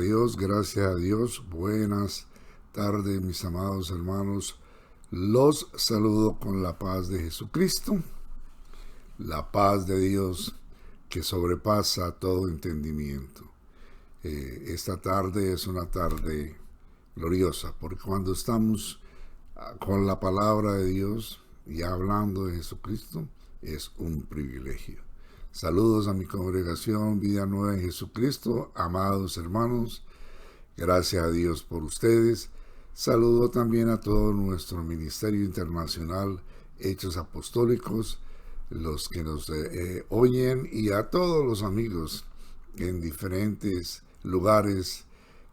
Dios, gracias a Dios. Buenas tardes, mis amados hermanos. Los saludo con la paz de Jesucristo, la paz de Dios que sobrepasa todo entendimiento. Esta tarde es una tarde gloriosa, porque cuando estamos con la palabra de Dios y hablando de Jesucristo, es un privilegio. Saludos a mi congregación Vida Nueva en Jesucristo, amados hermanos, gracias a Dios por ustedes. Saludo también a todo nuestro Ministerio Internacional Hechos Apostólicos, los que nos oyen, y a todos los amigos en diferentes lugares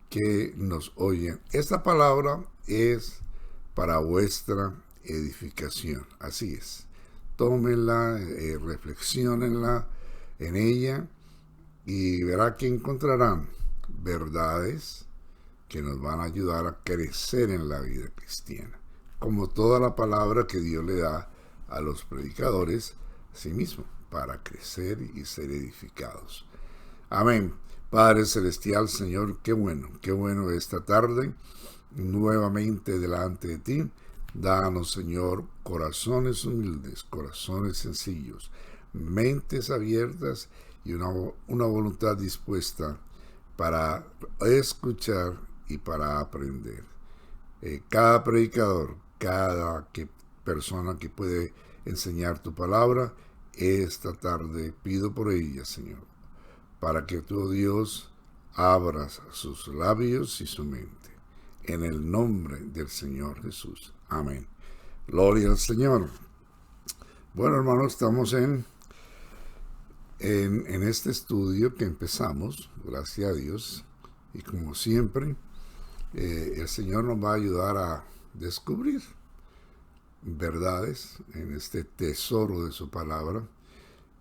que nos oyen. Esta palabra es para vuestra edificación, así es. Tómenla, reflexionenla en ella y verá que encontrarán verdades que nos van a ayudar a crecer en la vida cristiana, como toda la palabra que Dios le da a los predicadores, sí mismo, para crecer y ser edificados. Amén. Padre Celestial, Señor, qué bueno esta tarde, nuevamente delante de ti. Danos, Señor, corazones humildes, corazones sencillos, mentes abiertas y una voluntad dispuesta para escuchar y para aprender. Cada predicador, cada persona que puede enseñar tu palabra, esta tarde pido por ella, Señor, para que tu Dios abras sus labios y su mente. En el nombre del Señor Jesús. Amén. Gloria al Señor. Bueno, hermanos, estamos en este estudio que empezamos, gracias a Dios, y como siempre, el Señor nos va a ayudar a descubrir verdades en este tesoro de su palabra,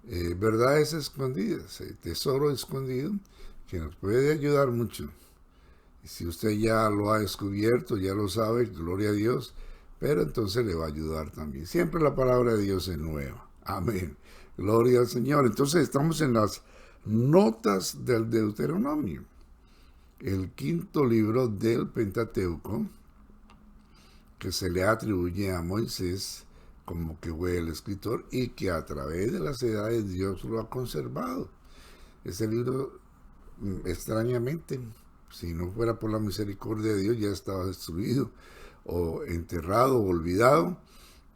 verdades escondidas, tesoro escondido que nos puede ayudar mucho. Y si usted ya lo ha descubierto, ya lo sabe, gloria a Dios, pero entonces le va a ayudar también. Siempre la palabra de Dios es nueva. Amén. Gloria al Señor. Entonces estamos en las notas del Deuteronomio, el quinto libro del Pentateuco, que se le atribuye a Moisés como que fue el escritor y que a través de las edades Dios lo ha conservado. Ese libro, extrañamente, si no fuera por la misericordia de Dios, ya estaba destruido o enterrado o olvidado,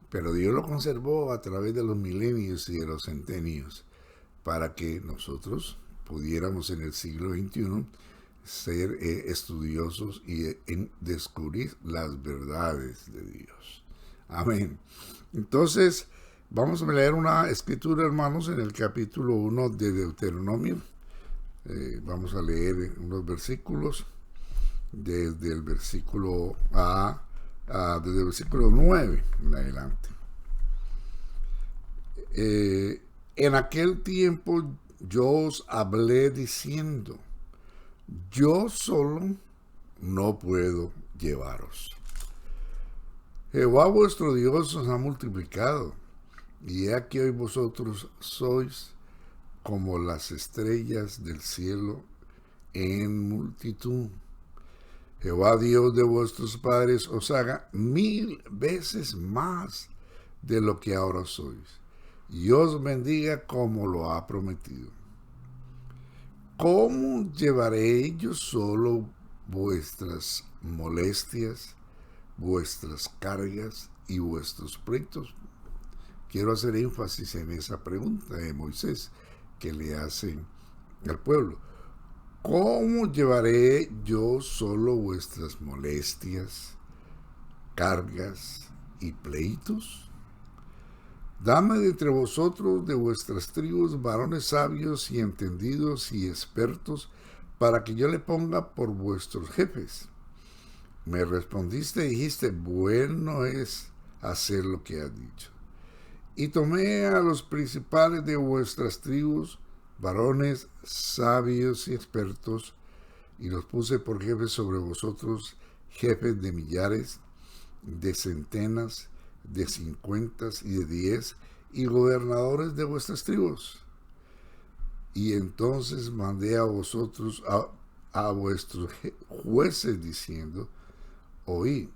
pero Dios lo conservó a través de los milenios y de los centenios para que nosotros pudiéramos en el siglo XXI ser estudiosos y descubrir las verdades de Dios. Amén. Entonces, vamos a leer una escritura, hermanos, en el capítulo 1 de Deuteronomio. Vamos a leer unos versículos desde el versículo desde el versículo 9 en adelante. En aquel tiempo yo os hablé diciendo: yo solo no puedo llevaros. Jehová vuestro Dios os ha multiplicado, y he aquí hoy vosotros sois como las estrellas del cielo en multitud. Jehová Dios de vuestros padres os haga 1000 veces más de lo que ahora sois, y os bendiga como lo ha prometido. ¿Cómo llevaré yo solo vuestras molestias, vuestras cargas y vuestros pleitos? Quiero hacer énfasis en esa pregunta de Moisés que le hace al pueblo. ¿Cómo llevaré yo solo vuestras molestias, cargas y pleitos? Dame de entre vosotros de vuestras tribus varones sabios y entendidos y expertos, para que yo le ponga por vuestros jefes. Me respondiste y dijiste: bueno es hacer lo que has dicho. Y tomé a los principales de vuestras tribus, varones sabios y expertos, y los puse por jefes sobre vosotros, jefes de millares, de centenas, de 50 y de 10, y gobernadores de vuestras tribus. Y entonces mandé a vosotros a vuestros jueces diciendo, oíd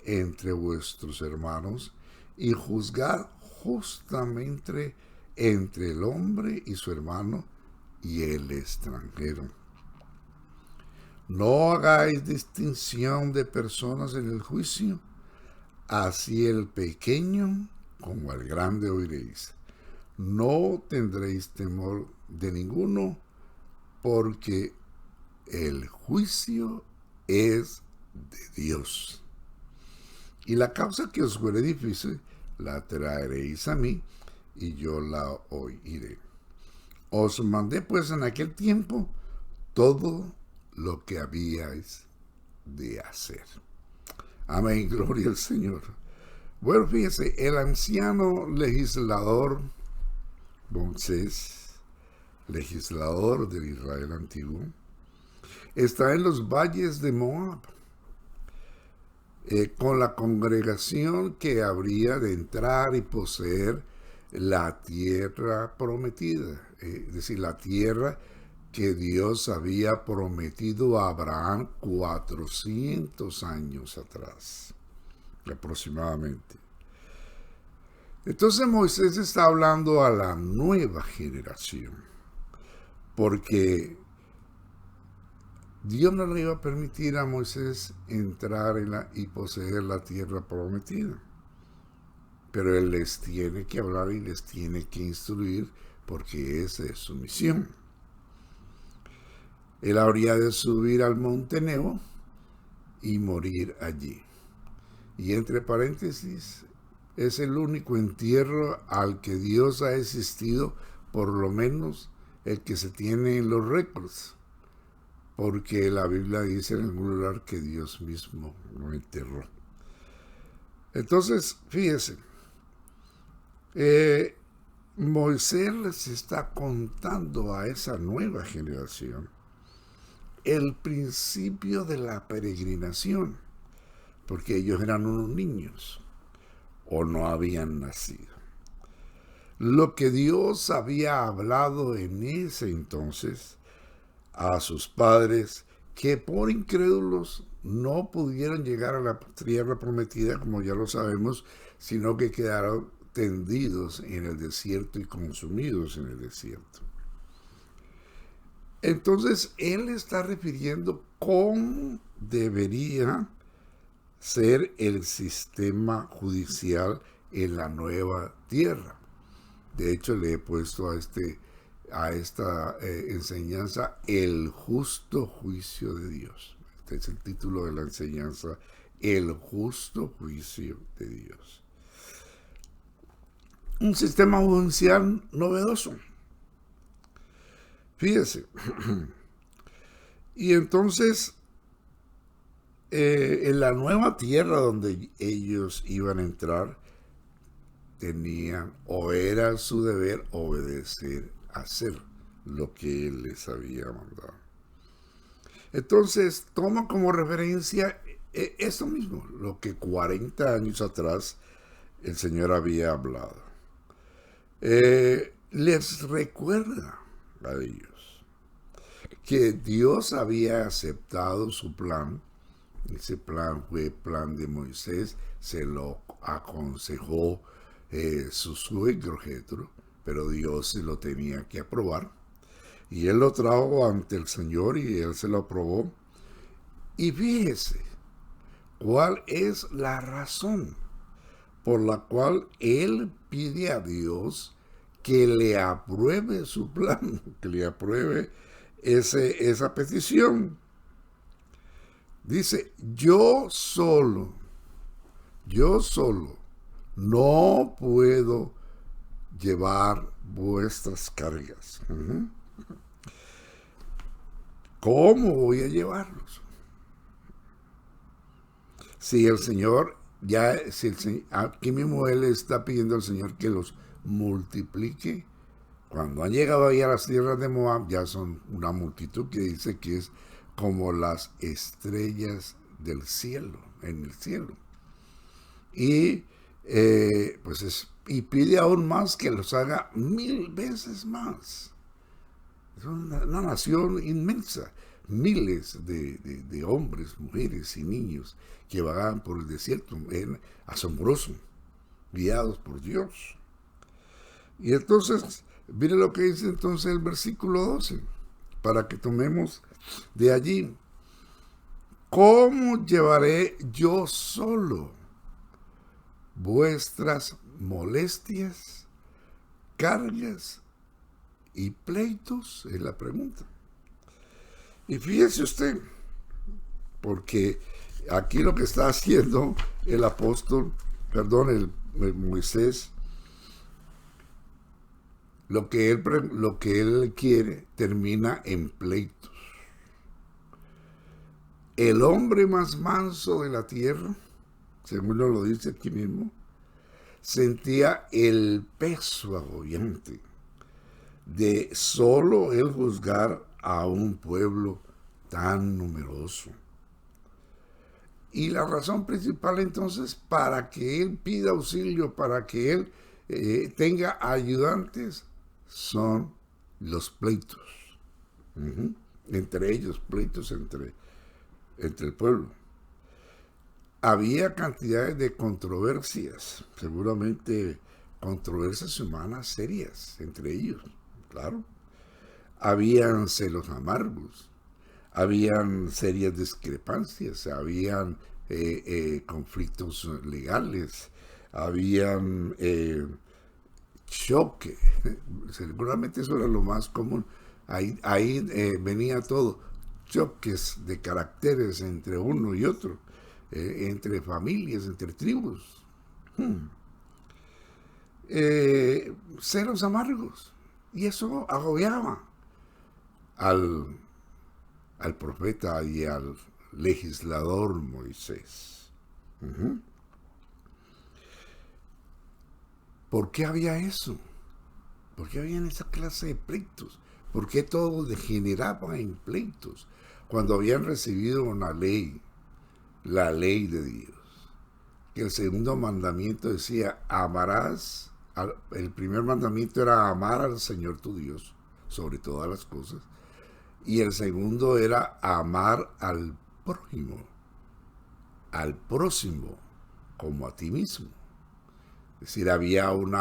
entre vuestros hermanos y juzgad justamente entre el hombre y su hermano y el extranjero. No hagáis distinción de personas en el juicio, así el pequeño como el grande oiréis. No tendréis temor de ninguno, porque el juicio es de Dios. Y la causa que os fuere difícil, la traeréis a mí, y yo la oiré. Os mandé pues en aquel tiempo todo lo que habíais de hacer. Amén, gloria al Señor. Bueno, fíjese, el anciano legislador Moisés, legislador del Israel antiguo, está en los valles de Moab, con la congregación que habría de entrar y poseer la tierra prometida, es decir, la tierra que Dios había prometido a Abraham 400 años atrás, aproximadamente. Entonces Moisés está hablando a la nueva generación, porque Dios no le iba a permitir a Moisés entrar y poseer la tierra prometida. Pero Él les tiene que hablar y les tiene que instruir, porque esa es su misión. Él habría de subir al monte Nebo y morir allí. Y entre paréntesis, es el único entierro al que Dios ha existido, por lo menos el que se tiene en los récords, porque la Biblia dice en algún lugar que Dios mismo lo enterró. Entonces, fíjese, Moisés les está contando a esa nueva generación el principio de la peregrinación, porque ellos eran unos niños o no habían nacido. Lo que Dios había hablado en ese entonces a sus padres, que por incrédulos no pudieron llegar a la tierra prometida, como ya lo sabemos, sino que quedaron tendidos en el desierto y consumidos en el desierto. Entonces, él está refiriendo cómo debería ser el sistema judicial en la nueva tierra. De hecho, le he puesto a esta enseñanza el justo juicio de Dios. Este es el título de la enseñanza, el justo juicio de Dios. Un sistema judicial novedoso. Fíjese. Y entonces, en la nueva tierra donde ellos iban a entrar, tenían, o era su deber, obedecer, hacer lo que Él les había mandado. Entonces, toma como referencia esto mismo, lo que 40 años atrás el Señor había hablado. Les recuerda a ellos que Dios había aceptado su plan. Ese plan fue el plan de Moisés, se lo aconsejó su suegro Jetro, pero Dios se lo tenía que aprobar. Y él lo trajo ante el Señor y él se lo aprobó. Y fíjese cuál es la razón por la cual él pide a Dios que le apruebe su plan, que le apruebe esa petición. Dice, yo solo no puedo llevar vuestras cargas. ¿Cómo voy a llevarlos? Si el Señor, aquí mismo Él está pidiendo al Señor que los multiplique. Cuando han llegado ahí a las tierras de Moab, ya son una multitud que dice que es como las estrellas del cielo, en el cielo. Y y pide aún más que los haga 1000 veces más. Es una nación inmensa. miles de hombres, mujeres y niños que vagaban por el desierto. Era asombroso, guiados por Dios. Y entonces, mire lo que dice entonces el versículo 12, para que tomemos de allí. ¿Cómo llevaré yo solo vuestras molestias, cargas y pleitos? Es la pregunta. Y fíjese usted, porque aquí lo que está haciendo el Moisés, lo que él quiere termina en pleitos. El hombre más manso de la tierra, según lo dice aquí mismo, sentía el peso agobiante de solo él juzgar a un pueblo tan numeroso. Y la razón principal entonces para que él pida auxilio, para que él tenga ayudantes, son los pleitos. Entre ellos, pleitos entre el pueblo. Había cantidades de controversias, seguramente controversias humanas serias entre ellos, claro. Habían celos amargos, habían serias discrepancias, habían conflictos legales, habían choque. Seguramente eso era lo más común. Ahí venía todo, choques de caracteres entre uno y otro, entre familias, entre tribus. Celos amargos. Y eso agobiaba al profeta y al legislador Moisés. ¿Por qué había eso? ¿Por qué habían esa clase de pleitos? ¿Por qué todo degeneraba en pleitos? Cuando habían recibido una ley, la ley de Dios, que el segundo mandamiento decía, amarás, el primer mandamiento era amar al Señor tu Dios sobre todas las cosas, y el segundo era amar al próximo como a ti mismo. Es decir, había un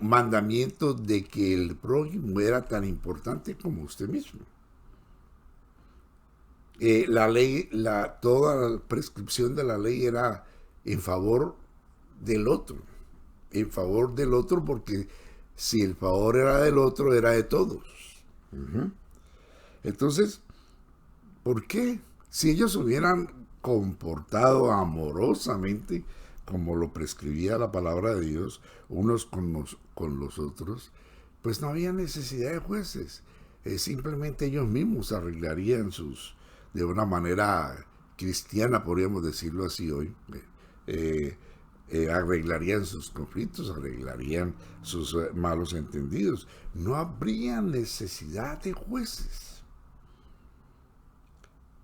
mandamiento de que el prójimo era tan importante como usted mismo. La ley, toda la prescripción de la ley era en favor del otro. En favor del otro, porque si el favor era del otro, era de todos. Entonces, ¿por qué? Si ellos hubieran comportado amorosamente, como lo prescribía la palabra de Dios, unos con los otros, pues no había necesidad de jueces. Simplemente ellos mismos arreglarían de una manera cristiana, podríamos decirlo así hoy, arreglarían sus conflictos, arreglarían sus malos entendidos. No habría necesidad de jueces.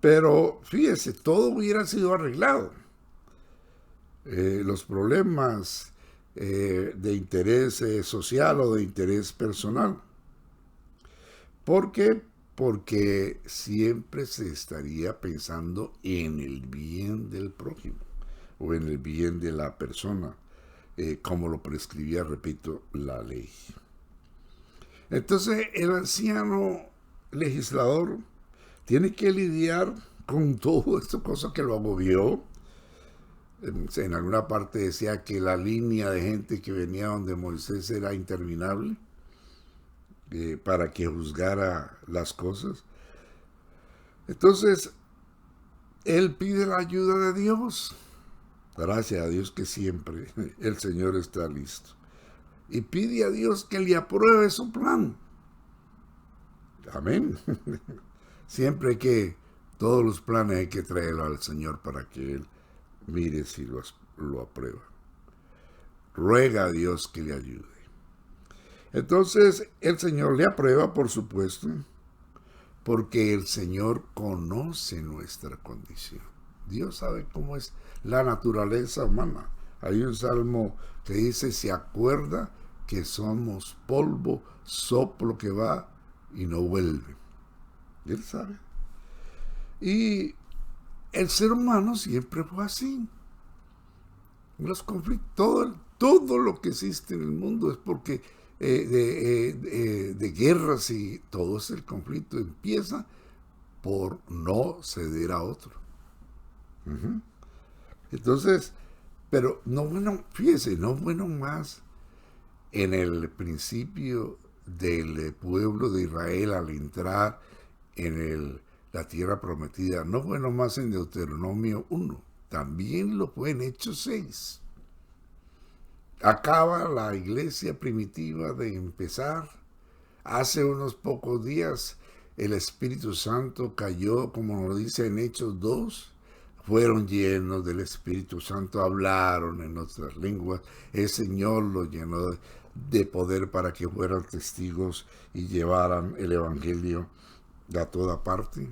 Pero fíjese, todo hubiera sido arreglado. Los problemas de interés social o de interés personal. ¿Por qué? Porque siempre se estaría pensando en el bien del prójimo o en el bien de la persona, como lo prescribía, repito, la ley. Entonces el anciano legislador tiene que lidiar con todo esto, cosa que lo agobió. En alguna parte decía que la línea de gente que venía donde Moisés era interminable, para que juzgara las cosas. Entonces, él pide la ayuda de Dios. Gracias a Dios que siempre el Señor está listo. Y pide a Dios que le apruebe su plan. Amén. Siempre todos los planes hay que traerlo al Señor para que Él mire si lo aprueba. Ruega a Dios que le ayude. Entonces el Señor le aprueba, por supuesto, porque el Señor conoce nuestra condición. Dios sabe cómo es la naturaleza humana. Hay un salmo que dice, se acuerda que somos polvo, soplo que va y no vuelve. Él sabe. Y el ser humano siempre fue así. Los conflictos, todo lo que existe en el mundo es porque de guerras y todo es el conflicto. Empieza por no ceder a otro. Uh-huh. Entonces, pero no bueno, fíjese, no bueno más en el principio del pueblo de Israel al entrar en la tierra prometida, no fue nomás en Deuteronomio 1, también lo fue en Hechos 6. Acaba la iglesia primitiva de empezar. Hace unos pocos días el Espíritu Santo cayó, como nos dice en Hechos 2. Fueron llenos del Espíritu Santo, hablaron en otras lenguas. El Señor los llenó de poder para que fueran testigos y llevaran el Evangelio a toda parte.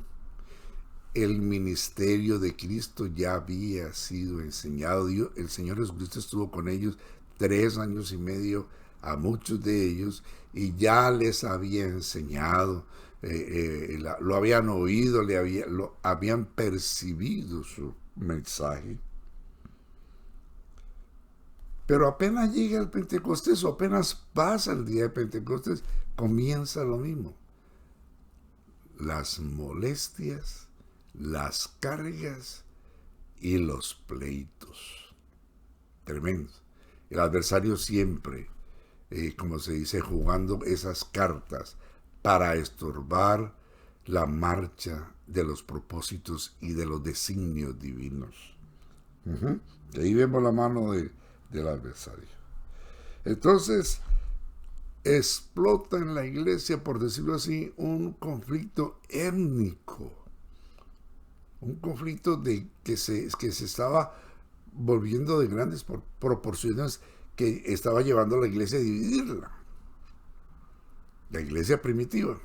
El ministerio de Cristo ya había sido enseñado. El Señor Jesucristo estuvo con ellos 3 años y medio, a muchos de ellos, y ya les había enseñado. Lo habían oído, lo habían percibido su mensaje. Pero apenas llega el Pentecostés, o apenas pasa el día de Pentecostés, comienza lo mismo. Las molestias, las cargas y los pleitos. Tremendos. El adversario siempre, como se dice, jugando esas cartas para estorbar la marcha de los propósitos y de los designios divinos. Uh-huh. Y ahí vemos la mano del adversario. Entonces, explota en la iglesia, por decirlo así, un conflicto étnico. Un conflicto que se estaba volviendo de grandes proporciones, que estaba llevando a la iglesia a dividirla. La iglesia primitiva.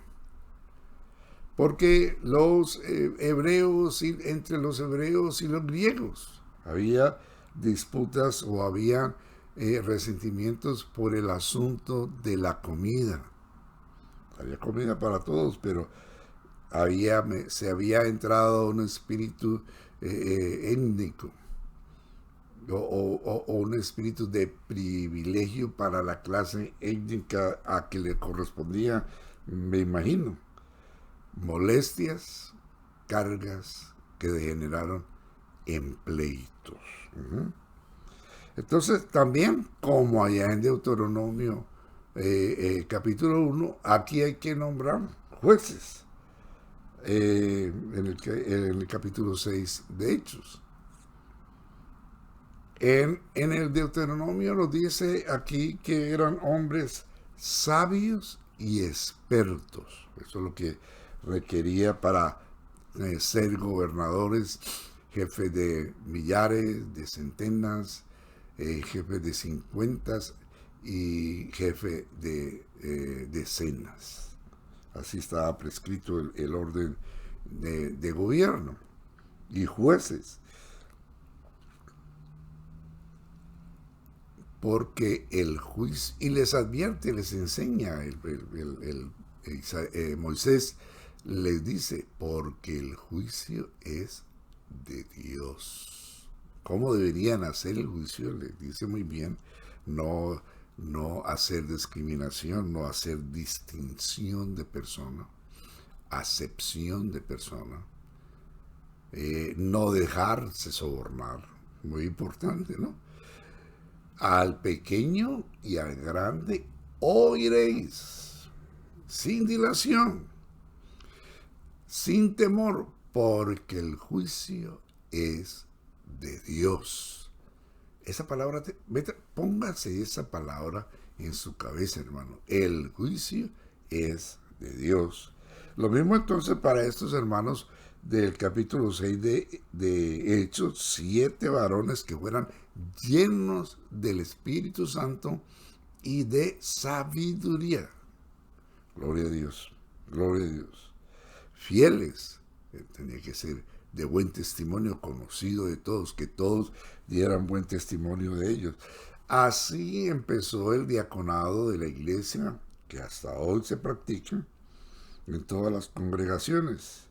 Porque los hebreos, entre los hebreos y los griegos, había disputas o había resentimientos por el asunto de la comida. Había comida para todos, pero se había entrado un espíritu étnico o un espíritu de privilegio para la clase étnica a que le correspondía, me imagino. Molestias, cargas que degeneraron en pleitos. Uh-huh. Entonces, también, como allá en Deuteronomio capítulo 1, aquí hay que nombrar jueces. En el capítulo 6 de Hechos. En el Deuteronomio nos dice aquí que eran hombres sabios y expertos. Eso es lo que requería para ser gobernadores, jefes de millares, de centenas, jefes de 50 y jefe de decenas. Así estaba prescrito el orden de gobierno y jueces. Porque el juicio, y les advierte, les enseña, Moisés les dice, porque el juicio es de Dios. ¿Cómo deberían hacer el juicio? Les dice muy bien, no hacer discriminación, no hacer distinción de persona, acepción de persona, no dejarse sobornar, muy importante, ¿no? Al pequeño y al grande oiréis, sin dilación, sin temor, porque el juicio es de Dios. Esa palabra, póngase esa palabra en su cabeza, hermano. El juicio es de Dios. Lo mismo entonces para estos hermanos del capítulo 6 de Hechos, 7 varones que fueran llenos del Espíritu Santo y de sabiduría. Gloria a Dios, gloria a Dios. Fieles, tenía que ser de buen testimonio, conocido de todos, que todos dieran buen testimonio de ellos. Así empezó el diaconado de la iglesia, que hasta hoy se practica en todas las congregaciones.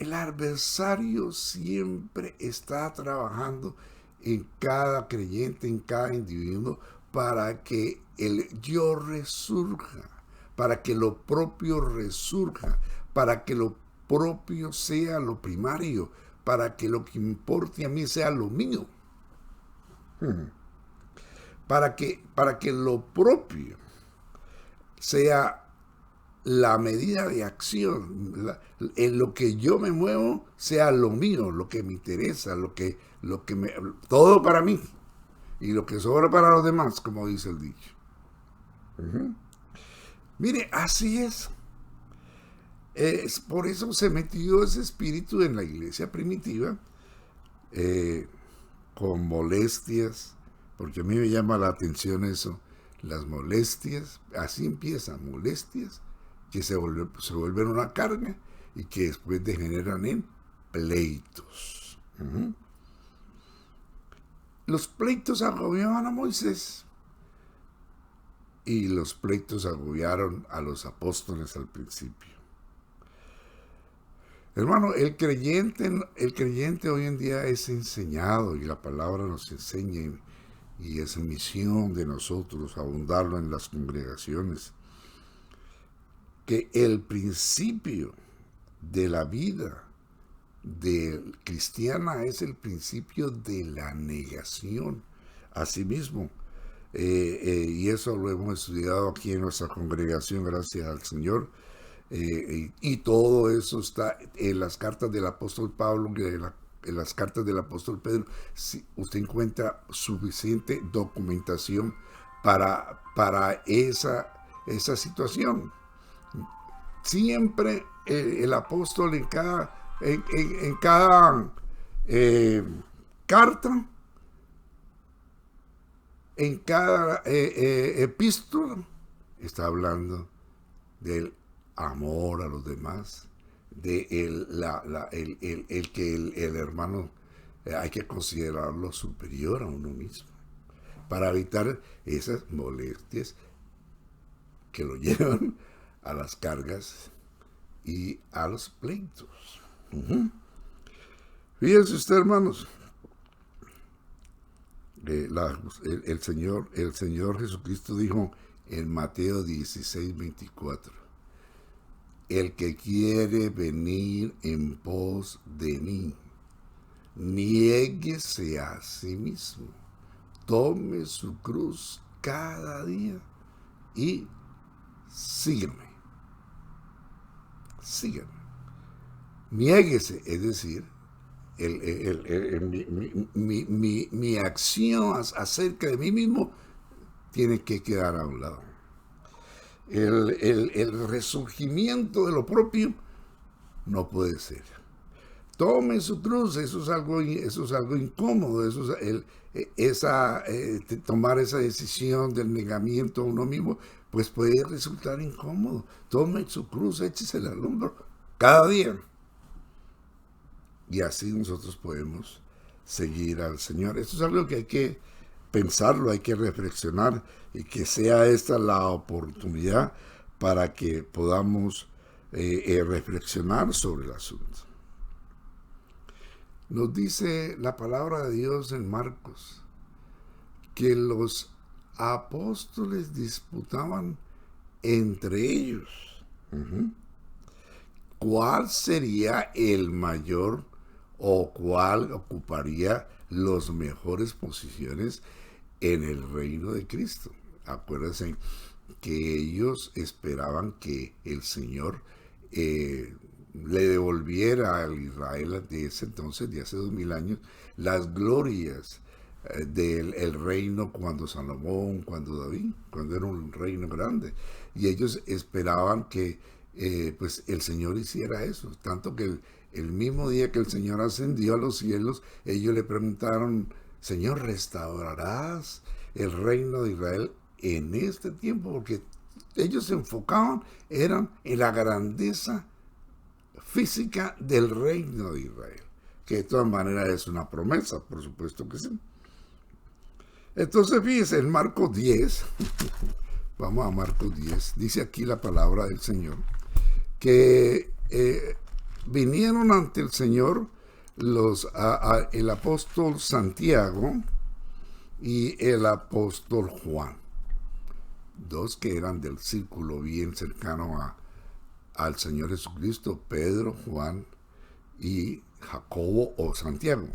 el adversario siempre está trabajando en cada creyente, en cada individuo, para que el yo resurja, para que lo propio resurja, para que lo propio sea lo primario, para que lo que importe a mí sea lo mío. Para que lo propio sea la medida de acción, en lo que yo me muevo sea lo mío, lo que me interesa, todo para mí y lo que sobra para los demás, como dice el dicho. Mire, así es. Por eso se metió ese espíritu en la iglesia primitiva, con molestias, porque a mí me llama la atención eso, las molestias, así empiezan, molestias que se vuelven una carga y que después degeneran en pleitos. Los pleitos agobiaban a Moisés y los pleitos agobiaron a los apóstoles al principio. Hermano, el creyente hoy en día es enseñado y la palabra nos enseña y es misión de nosotros abundarlo en las congregaciones, que el principio de la vida cristiana es el principio de la negación a sí mismo. Y eso lo hemos estudiado aquí en nuestra congregación, gracias al Señor. Y todo eso está en las cartas del apóstol Pablo, en las cartas del apóstol Pedro. Si usted encuentra suficiente documentación para esa situación. Siempre el apóstol en cada carta, en cada epístola, está hablando del amor a los demás, de el hermano hay que considerarlo superior a uno mismo, para evitar esas molestias que lo llevan a las cargas y a los pleitos. Fíjense usted, hermanos, el Señor Jesucristo dijo en Mateo 16:24, el que quiere venir en pos de mí, niéguese a sí mismo, tome su cruz cada día y sígueme. Niéguese, es decir, mi acción acerca de mí mismo tiene que quedar a un lado. El resurgimiento de lo propio no puede ser. Tome su cruz, eso es algo incómodo, tomar esa decisión del negamiento a uno mismo, pues puede resultar incómodo. Tome su cruz, échesela al hombro cada día. Y así nosotros podemos seguir al Señor. Esto es algo que hay que pensarlo, hay que reflexionar, y que sea esta la oportunidad para que podamos reflexionar sobre el asunto. Nos dice la palabra de Dios en Marcos que los apóstoles disputaban entre ellos cuál sería el mayor o cuál ocuparía las mejores posiciones en el reino de Cristo. Acuérdense que ellos esperaban que el Señor le devolviera al Israel de ese entonces, de hace 2000 años, las glorias del reino cuando Salomón, cuando David, cuando era un reino grande. Y ellos esperaban que pues el Señor hiciera eso, tanto que el mismo día que el Señor ascendió a los cielos, ellos le preguntaron: Señor, ¿restaurarás el reino de Israel en este tiempo? Porque ellos se enfocaban en la grandeza física del reino de Israel, que de todas maneras es una promesa, por supuesto que sí. Entonces fíjense, en Marcos 10, vamos a Marcos 10, dice aquí la palabra del Señor, que vinieron ante el Señor el apóstol Santiago y el apóstol Juan, dos que eran del círculo bien cercano al Señor Jesucristo, Pedro, Juan y Jacobo o Santiago.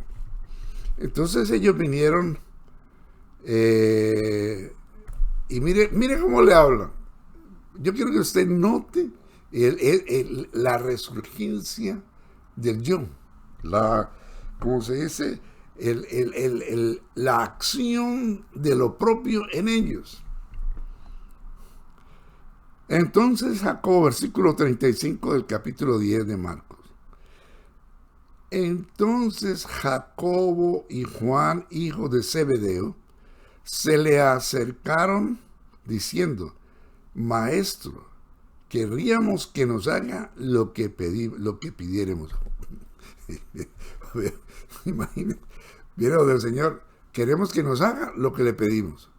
Entonces ellos vinieron y mire cómo le hablan. Yo quiero que usted note la resurgencia del yo, ¿cómo se dice? La acción de lo propio en ellos. Entonces Jacobo, versículo 35 del capítulo 10 de Marcos. Entonces Jacobo y Juan, hijo de Zebedeo, se le acercaron diciendo: Maestro, querríamos que nos haga lo que pidiéremos. Imagínense, vieron del Señor, queremos que nos haga lo que le pedimos.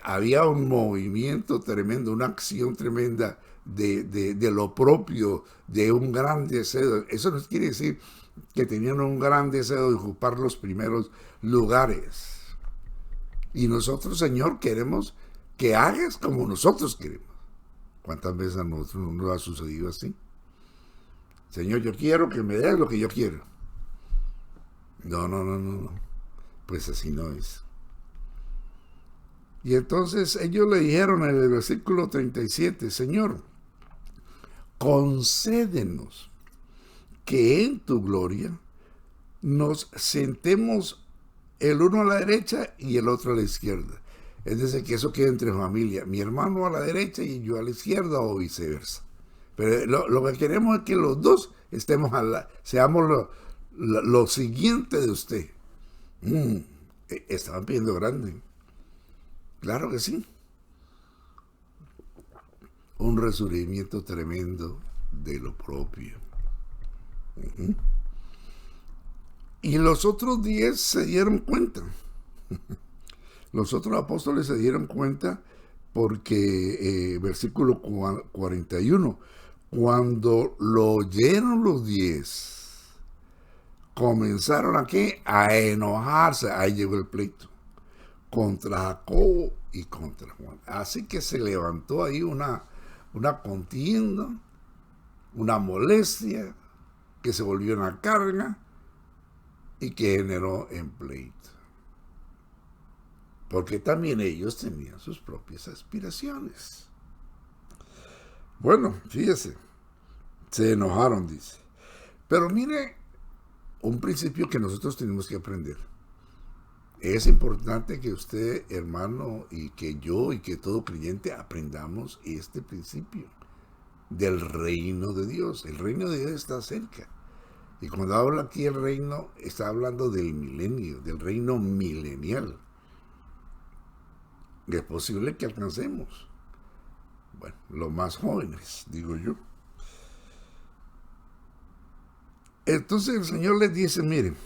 Había un movimiento tremendo, una acción tremenda de lo propio, de un gran deseo. Eso no quiere decir que tenían un gran deseo de ocupar los primeros lugares. Y nosotros, Señor, queremos que hagas como nosotros queremos. ¿Cuántas veces a nosotros no nos ha sucedido así? Señor, yo quiero que me des lo que yo quiero. No. Pues así no es. Y entonces ellos le dijeron en el versículo 37, Señor, concédenos que en tu gloria nos sentemos el uno a la derecha y el otro a la izquierda. Es decir, que eso quede entre familia. Mi hermano a la derecha y yo a la izquierda o viceversa. Pero lo que queremos es que los dos seamos lo siguiente de usted. Estaban pidiendo grande. Claro que sí. Un resurgimiento tremendo de lo propio. Y los otros 10 se dieron cuenta. Los otros apóstoles se dieron cuenta porque, versículo 41, cuando lo oyeron los 10, comenzaron a enojarse. Ahí llegó el pleito contra Jacobo y contra Juan. Así que se levantó ahí una contienda, una molestia que se volvió una carga y que generó en pleito. Porque también ellos tenían sus propias aspiraciones. Bueno, fíjese, se enojaron, dice. Pero mire, un principio que nosotros tenemos que aprender. Es importante que usted, hermano, y que yo, y que todo creyente aprendamos este principio del reino de Dios. El reino de Dios está cerca. Y cuando habla aquí el reino, está hablando del milenio, del reino milenial. Es posible que alcancemos. Bueno, los más jóvenes, digo yo. Entonces el Señor les dice, miren,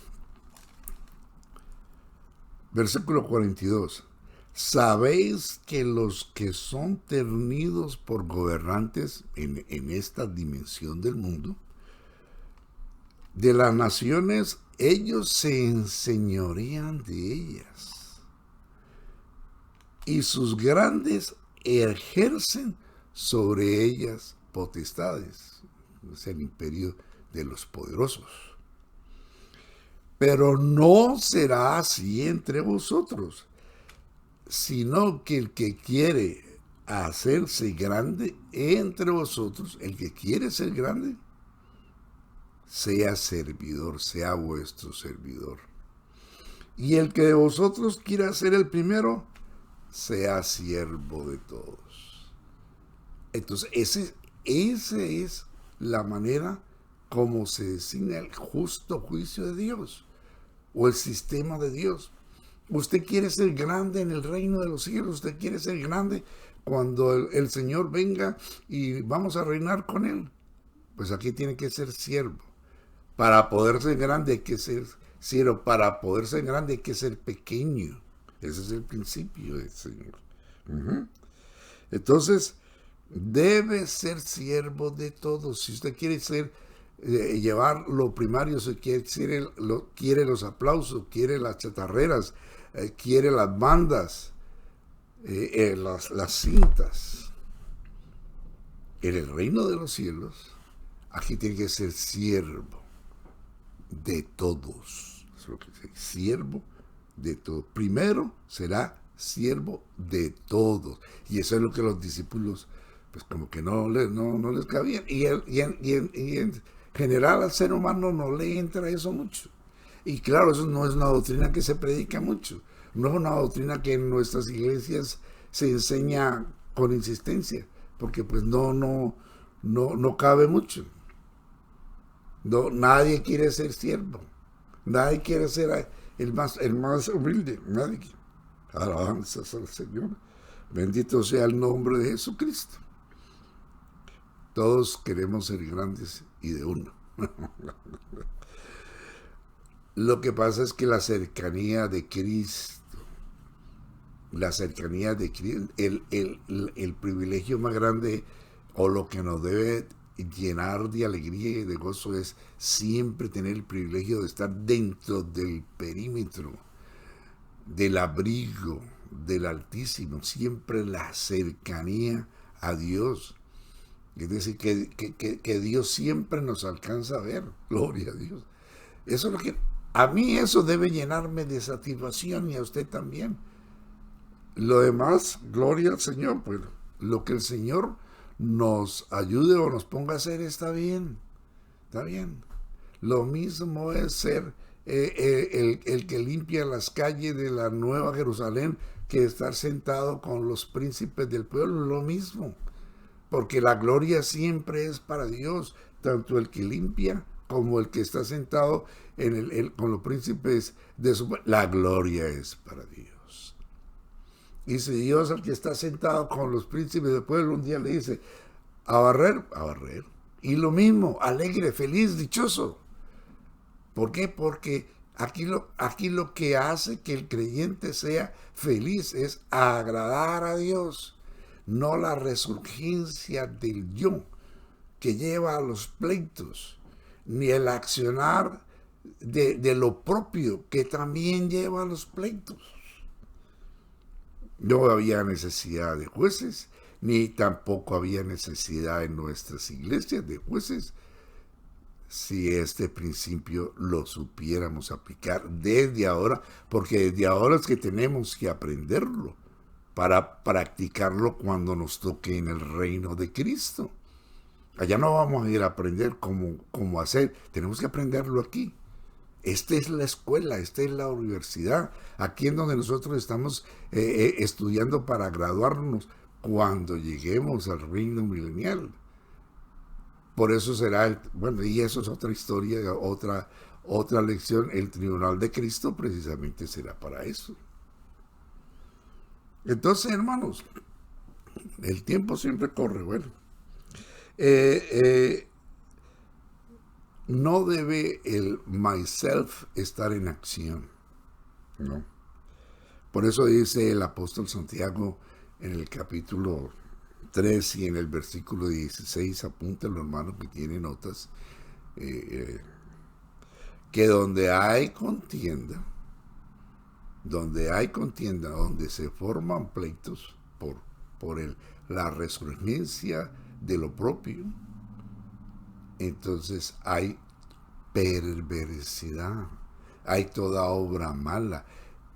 versículo 42, sabéis que los que son tenidos por gobernantes en esta dimensión del mundo, de las naciones, ellos se enseñorean de ellas. Y sus grandes ejercen sobre ellas potestades. Es el imperio de los poderosos. Pero no será así entre vosotros, sino que el que quiere hacerse grande entre vosotros, el que quiere ser grande, sea servidor, sea vuestro servidor. Y el que de vosotros quiera ser el primero, sea siervo de todos. Entonces, esa es la manera como se designa el justo juicio de Dios o el sistema de Dios. Usted quiere ser grande en el reino de los cielos, usted quiere ser grande cuando el Señor venga y vamos a reinar con Él. Pues aquí tiene que ser siervo. Para poder ser grande hay que ser siervo, para poder ser grande hay que ser pequeño. Ese es el principio del Señor. Entonces, Debe ser siervo de todos. Si usted quiere ser, llevar lo primario, si quiere los aplausos, quiere las chatarreras, quiere las bandas, las cintas. En el reino de los cielos, aquí tiene que ser siervo de todos. Eso es lo que dice, siervo de todos. Primero será siervo de todos. Y eso es lo que los discípulos, pues como que no les cabía. Y en general al ser humano no le entra eso mucho. Y claro, eso no es una doctrina que se predica mucho. No es una doctrina que en nuestras iglesias se enseña con insistencia, porque pues no cabe mucho. No, nadie quiere ser siervo. Nadie quiere ser el más humilde. Nadie. Alabanzas al Señor. Bendito sea el nombre de Jesucristo. Todos queremos ser grandes y de uno. Lo que pasa es que la cercanía de Cristo, el privilegio más grande o lo que nos debe llenar de alegría y de gozo es siempre tener el privilegio de estar dentro del perímetro, del abrigo del Altísimo, siempre la cercanía a Dios. Es decir, que Dios siempre nos alcanza a ver. Gloria a Dios. Eso es lo que a mí eso debe llenarme de satisfacción y a usted también. Lo demás, gloria al Señor, pues lo que el Señor nos ayude o nos ponga a hacer está bien. Está bien. Lo mismo es ser el que limpia las calles de la Nueva Jerusalén que estar sentado con los príncipes del pueblo. Lo mismo. Porque la gloria siempre es para Dios, tanto el que limpia como el que está sentado con los príncipes de su pueblo. La gloria es para Dios. Y si Dios, al que está sentado con los príncipes del pueblo, un día le dice, a barrer, a barrer. Y lo mismo, alegre, feliz, dichoso. ¿Por qué? Porque aquí lo que hace que el creyente sea feliz es agradar a Dios. No la resurgencia del yo que lleva a los pleitos, ni el accionar de lo propio que también lleva a los pleitos. No había necesidad de jueces, ni tampoco había necesidad en nuestras iglesias de jueces, si este principio lo supiéramos aplicar desde ahora, porque desde ahora es que tenemos que aprenderlo para practicarlo cuando nos toque en el reino de Cristo. Allá no vamos a ir a aprender cómo hacer, tenemos que aprenderlo aquí. Esta es la escuela, esta es la universidad, aquí es donde nosotros estamos estudiando para graduarnos cuando lleguemos al reino milenial. Por eso será, y eso es otra historia, otra lección, el tribunal de Cristo precisamente será para eso. Entonces, hermanos, el tiempo siempre corre, no debe el myself estar en acción, ¿no? Por eso dice el apóstol Santiago en el capítulo 3 y en el versículo 16, apúntenlo, hermanos, que tiene notas, que donde hay contienda, donde se forman pleitos por la resurgencia de lo propio, entonces hay perversidad, hay toda obra mala,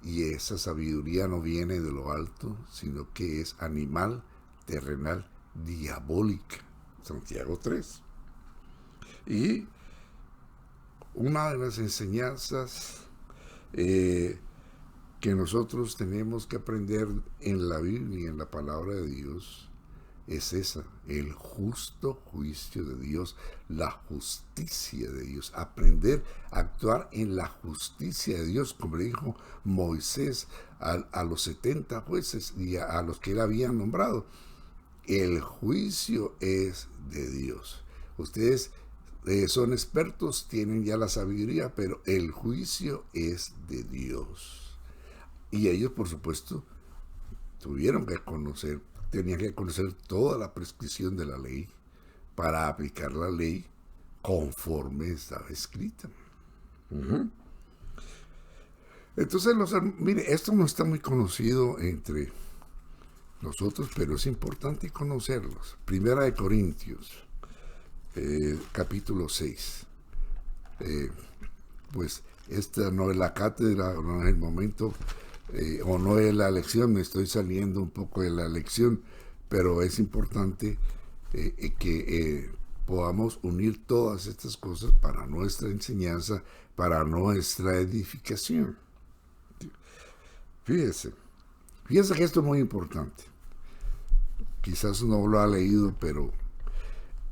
y esa sabiduría no viene de lo alto, sino que es animal, terrenal, diabólica. Santiago 3. Y una de las enseñanzas que nosotros tenemos que aprender en la Biblia, en la palabra de Dios, es esa, el justo juicio de Dios, la justicia de Dios, aprender a actuar en la justicia de Dios, como le dijo Moisés a los 70 jueces y a los que él había nombrado. El juicio es de Dios. Ustedes son expertos, tienen ya la sabiduría, pero el juicio es de Dios. Y ellos, por supuesto, tuvieron que conocer tenían que conocer toda la prescripción de la ley para aplicar la ley conforme estaba escrita. Entonces, mire, esto no está muy conocido entre nosotros, pero es importante conocerlos. Primera de Corintios, capítulo 6. Pues esta no es la cátedra, no es el momento, o no es la lección, me estoy saliendo un poco de la lección, pero es importante que podamos unir todas estas cosas para nuestra enseñanza, para nuestra edificación. Fíjese que esto es muy importante. Quizás no lo ha leído, pero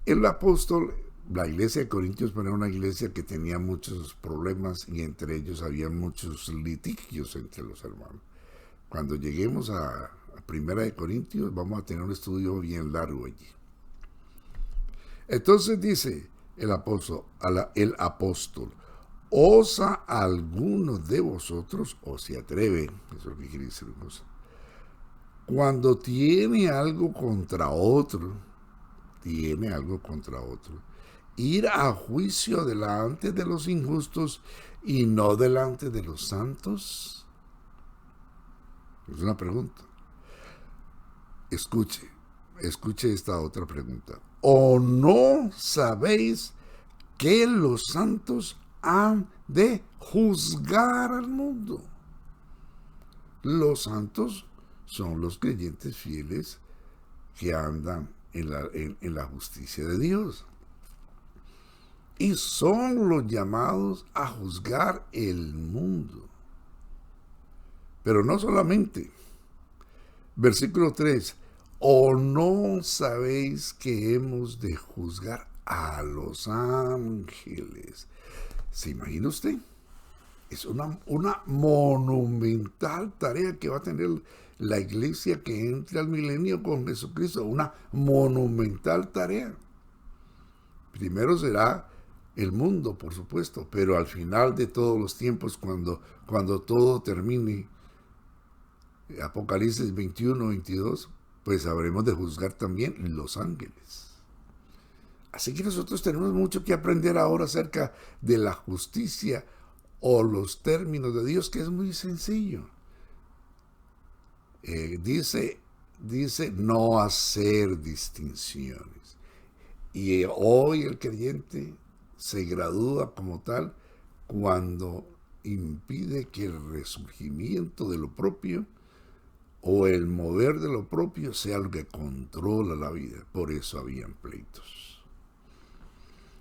el apóstol, la iglesia de Corintios era una iglesia que tenía muchos problemas y entre ellos había muchos litigios entre los hermanos. Cuando lleguemos a Primera de Corintios vamos a tener un estudio bien largo allí. Entonces dice el apóstol, ¿osa alguno de vosotros o se atreve? Eso es lo que quiere decir cosa. Cuando tiene algo contra otro, ir a juicio delante de los injustos y no delante de los santos. Es una pregunta. Escuche esta otra pregunta. ¿O no sabéis que los santos han de juzgar al mundo? Los santos son los creyentes fieles que andan en la justicia de Dios. Y son los llamados a juzgar el mundo. Pero no solamente. Versículo 3. ¿O no sabéis que hemos de juzgar a los ángeles? ¿Se imagina usted? Es una monumental tarea que va a tener la iglesia que entre al milenio con Jesucristo. Una monumental tarea. Primero será el mundo, por supuesto, pero al final de todos los tiempos, cuando todo termine, Apocalipsis 21, 22, pues habremos de juzgar también los ángeles. Así que nosotros tenemos mucho que aprender ahora acerca de la justicia o los términos de Dios, que es muy sencillo. Dice no hacer distinciones. Y hoy el creyente se gradúa como tal cuando impide que el resurgimiento de lo propio o el mover de lo propio sea lo que controla la vida. Por eso habían pleitos.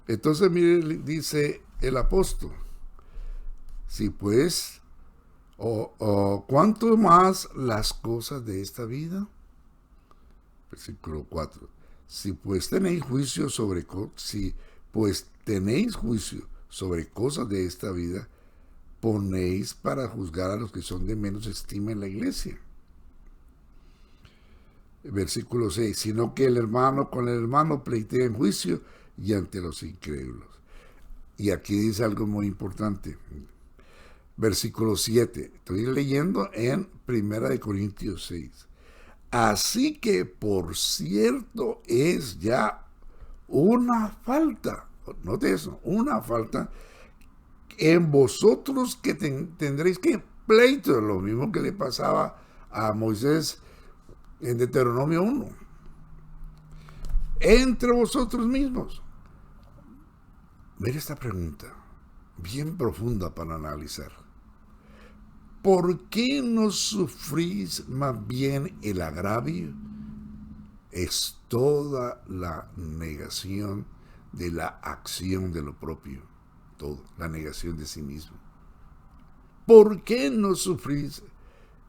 Entonces, mire, dice el apóstol, si pues, ¿cuánto más las cosas de esta vida? Versículo 4. Si pues tenéis juicio sobre cosas de esta vida, ponéis para juzgar a los que son de menos estima en la iglesia. Versículo 6. Sino que el hermano con el hermano pleitea en juicio y ante los incrédulos. Y aquí dice algo muy importante. Versículo 7. Estoy leyendo en 1 Corintios 6. Así que, por cierto, es ya una falta. Note eso, una falta en vosotros que tendréis que pleito, lo mismo que le pasaba a Moisés en Deuteronomio 1. Entre vosotros mismos. Mira esta pregunta, bien profunda para analizar. ¿Por qué no sufrís más bien el agravio? Es toda la negación de la acción de lo propio, todo, la negación de sí mismo. ¿Por qué no sufrís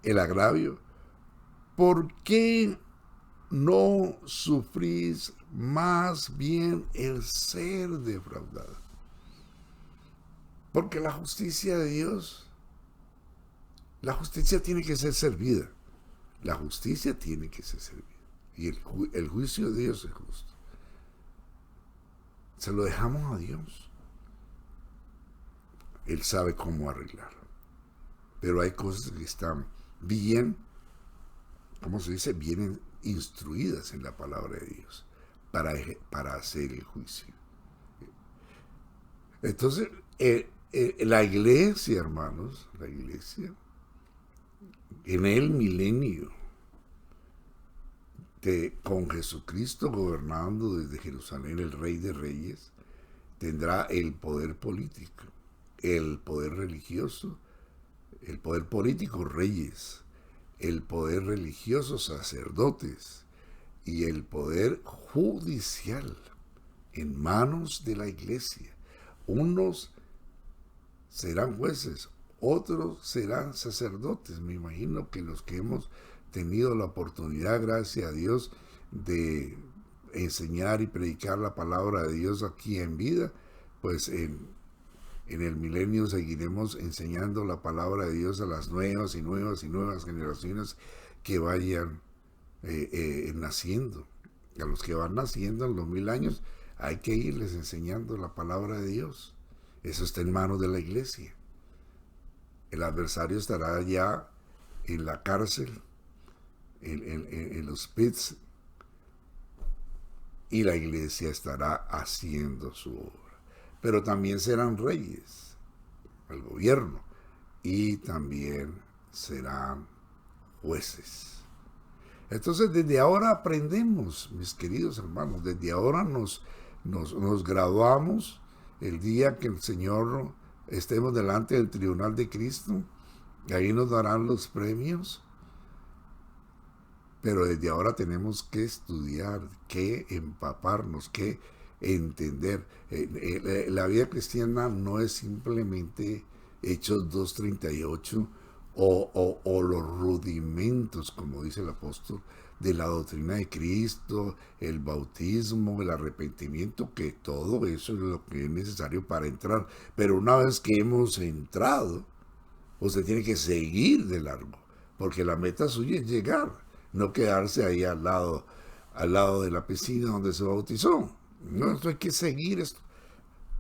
el agravio? ¿Por qué no sufrís más bien el ser defraudado? Porque la justicia de Dios, la justicia tiene que ser servida. La justicia tiene que ser servida. Y el juicio de Dios es justo. Se lo dejamos a Dios. Él sabe cómo arreglarlo. Pero hay cosas que están bien, ¿cómo se dice? Bien instruidas en la palabra de Dios para hacer el juicio. Entonces, la iglesia, hermanos, la iglesia, en el milenio, con Jesucristo gobernando desde Jerusalén, el Rey de Reyes, tendrá el poder político, el poder religioso, el poder político, reyes, el poder religioso, sacerdotes, y el poder judicial en manos de la iglesia. Unos serán jueces, otros serán sacerdotes. Me imagino que los que hemos tenido la oportunidad, gracias a Dios, de enseñar y predicar la palabra de Dios aquí en vida, pues en el milenio seguiremos enseñando la palabra de Dios a las nuevas y nuevas y nuevas generaciones que vayan naciendo. A los que van naciendo en los 1000 años hay que irles enseñando la palabra de Dios. Eso está en manos de la iglesia. El adversario estará ya en la cárcel, en los pits, y la iglesia estará haciendo su obra. Pero también serán reyes, el gobierno, y también serán jueces. Entonces, desde ahora aprendemos, mis queridos hermanos, desde ahora nos graduamos. El día que el Señor estemos delante del tribunal de Cristo, ahí nos darán los premios. Pero desde ahora tenemos que estudiar, que empaparnos, que entender. La vida cristiana no es simplemente Hechos 2:38 o los rudimentos, como dice el apóstol, de la doctrina de Cristo, el bautismo, el arrepentimiento, que todo eso es lo que es necesario para entrar. Pero una vez que hemos entrado, usted tiene que seguir de largo, porque la meta suya es llegar, no quedarse ahí al lado de la piscina donde se bautizó. No, esto hay que seguir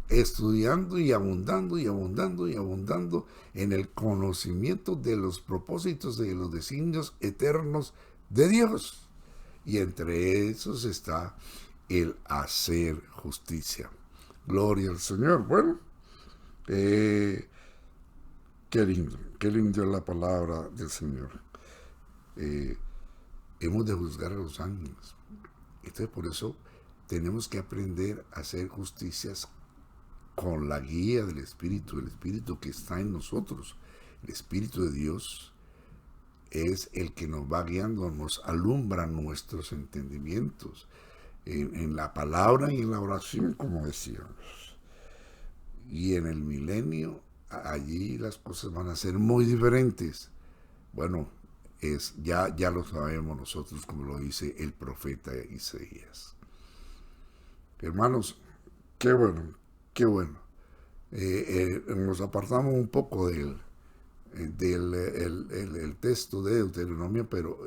estudiando y abundando y abundando y abundando en el conocimiento de los propósitos y de los designios eternos de Dios. Y entre esos está el hacer justicia. Gloria al Señor. Bueno, qué lindo es la palabra del Señor. Hemos de juzgar a los ángeles. Entonces, por eso tenemos que aprender a hacer justicias con la guía del Espíritu, el Espíritu que está en nosotros. El Espíritu de Dios es el que nos va guiando, nos alumbra nuestros entendimientos en la palabra y en la oración, como decíamos. Y en el milenio, allí las cosas van a ser muy diferentes. Bueno, ya lo sabemos nosotros, como lo dice el profeta Isaías. Hermanos, qué bueno. Nos apartamos un poco del texto de Deuteronomio, pero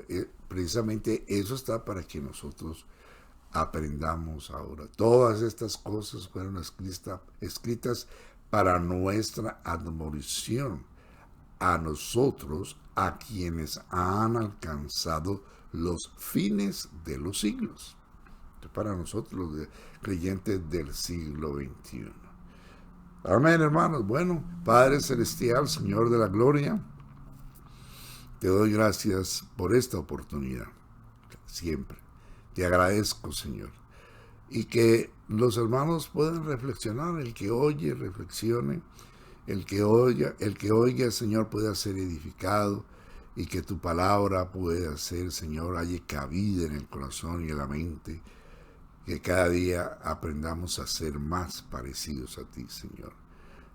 precisamente eso está para que nosotros aprendamos ahora. Todas estas cosas fueron escritas para nuestra admonición, a nosotros, a quienes han alcanzado los fines de los siglos. Para nosotros, los creyentes del siglo XXI. Amén, hermanos. Bueno, Padre Celestial, Señor de la Gloria, te doy gracias por esta oportunidad. Siempre. Te agradezco, Señor. Y que los hermanos puedan reflexionar. El que oye, reflexione. El que oiga, Señor, pueda ser edificado. Y que tu palabra pueda ser, Señor, haya cabida en el corazón y en la mente. Que cada día aprendamos a ser más parecidos a ti, Señor.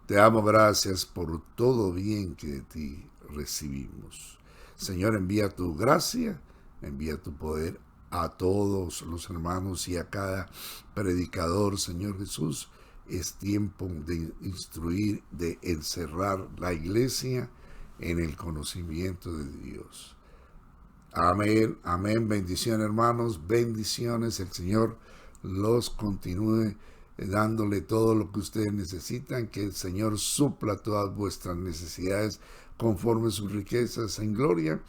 Te damos gracias por todo bien que de ti recibimos. Señor, envía tu gracia, envía tu poder a todos los hermanos y a cada predicador, Señor Jesús. Es tiempo de instruir, de encerrar la iglesia en el conocimiento de Dios. Amén, amén. Bendiciones, hermanos, bendiciones. El Señor los continúe dándole todo lo que ustedes necesitan, que el Señor supla todas vuestras necesidades conforme sus riquezas en gloria,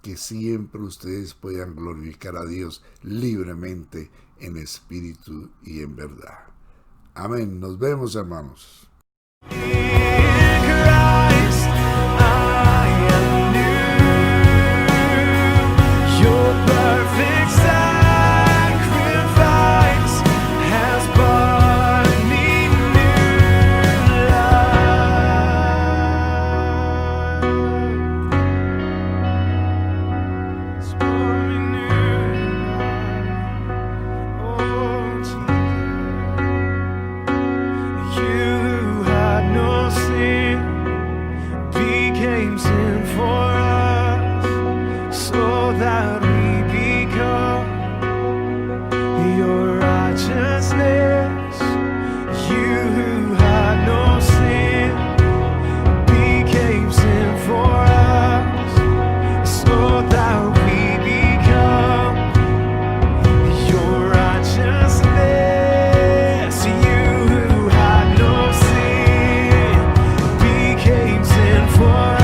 que siempre ustedes puedan glorificar a Dios libremente en espíritu y en verdad. Amén. Nos vemos, hermanos. For